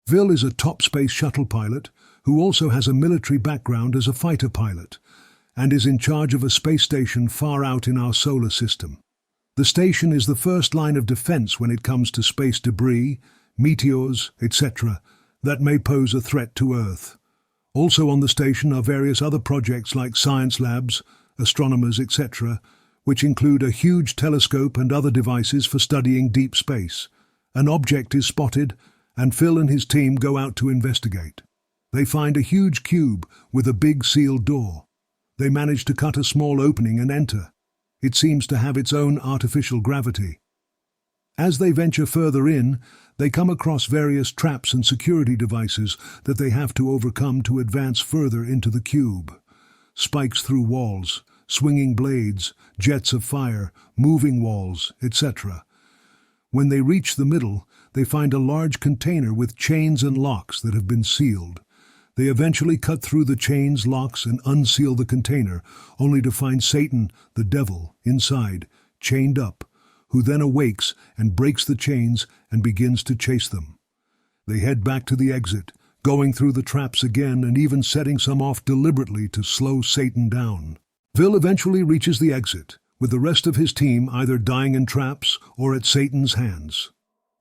Phil is a top space shuttle pilot who also has a military background as a fighter pilot and is in charge of a space station far out in our solar system. The station is the first line of defense when it comes to space debris, meteors, etc., that may pose a threat to Earth. Also on the station are various other projects like science labs, astronomers, etc., which include a huge telescope and other devices for studying deep space. An object is spotted, and Phil and his team go out to investigate. They find a huge cube with a big sealed door. They manage to cut a small opening and enter. It seems to have its own artificial gravity. As they venture further in, they come across various traps and security devices that they have to overcome to advance further into the cube. Spikes through walls, swinging blades, jets of fire, moving walls, etc. When they reach the middle, they find a large container with chains and locks that have been sealed. They eventually cut through the chains, locks, and unseal the container, only to find Satan, the devil, inside, chained up, who then awakes and breaks the chains and begins to chase them. They head back to the exit, going through the traps again and even setting some off deliberately to slow Satan down. Phil eventually reaches the exit, with the rest of his team either dying in traps or at Satan's hands.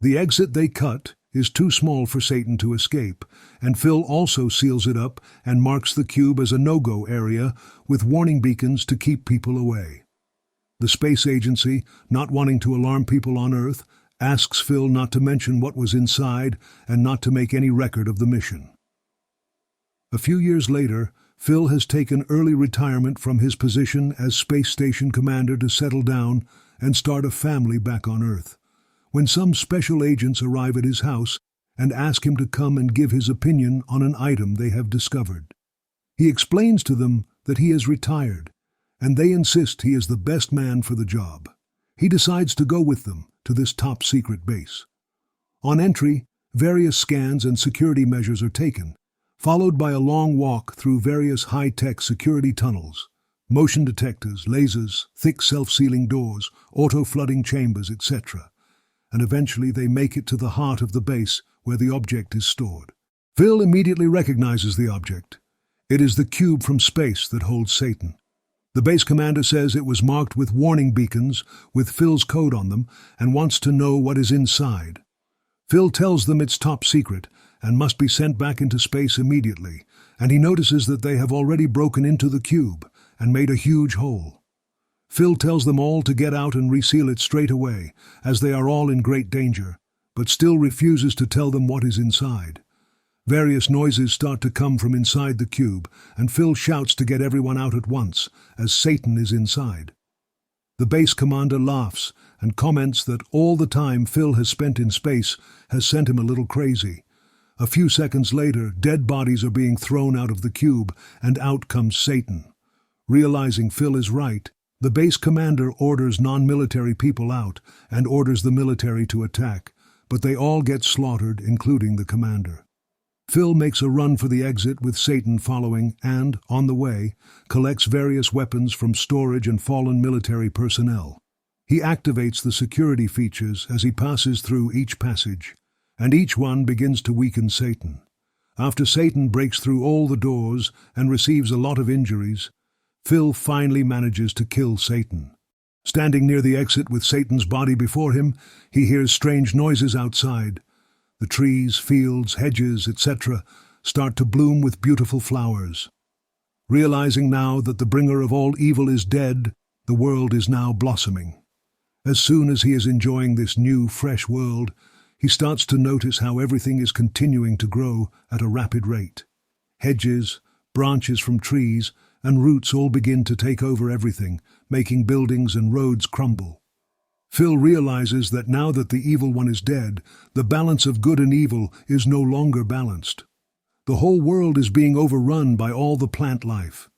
The exit they cut is too small for Satan to escape, and Phil also seals it up and marks the cube as a no-go area with warning beacons to keep people away. The space agency, not wanting to alarm people on Earth, asks Phil not to mention what was inside and not to make any record of the mission. A few years later, Phil has taken early retirement from his position as space station commander to settle down and start a family back on Earth, when some special agents arrive at his house and ask him to come and give his opinion on an item they have discovered. He explains to them that he is retired, and they insist he is the best man for the job. He decides to go with them to this top-secret base. On entry, various scans and security measures are taken, followed by a long walk through various high-tech security tunnels, motion detectors, lasers, thick self-sealing doors, auto-flooding chambers, etc. And eventually they make it to the heart of the base where the object is stored. Phil immediately recognizes the object. It is the cube from space that holds Satan. The base commander says it was marked with warning beacons with Phil's code on them and wants to know what is inside. Phil tells them it's top secret and must be sent back into space immediately, and he notices that they have already broken into the cube and made a huge hole. Phil tells them all to get out and reseal it straight away, as they are all in great danger, but still refuses to tell them what is inside. Various noises start to come from inside the cube, and Phil shouts to get everyone out at once, as Satan is inside. The base commander laughs and comments that all the time Phil has spent in space has sent him a little crazy. A few seconds later, dead bodies are being thrown out of the cube, and out comes Satan. Realizing Phil is right, the base commander orders non-military people out and orders the military to attack, but they all get slaughtered, including the commander. Phil makes a run for the exit with Satan following and, on the way, collects various weapons from storage and fallen military personnel. He activates the security features as he passes through each passage, and each one begins to weaken Satan. After Satan breaks through all the doors and receives a lot of injuries, Phil finally manages to kill Satan. Standing near the exit with Satan's body before him, he hears strange noises outside. The trees, fields, hedges, etc. start to bloom with beautiful flowers. Realizing now that the bringer of all evil is dead, the world is now blossoming. As soon as he is enjoying this new, fresh world, he starts to notice how everything is continuing to grow at a rapid rate. Hedges, branches from trees, and roots all begin to take over everything, making buildings and roads crumble. Phil realizes that now that the evil one is dead, the balance of good and evil is no longer balanced. The whole world is being overrun by all the plant life.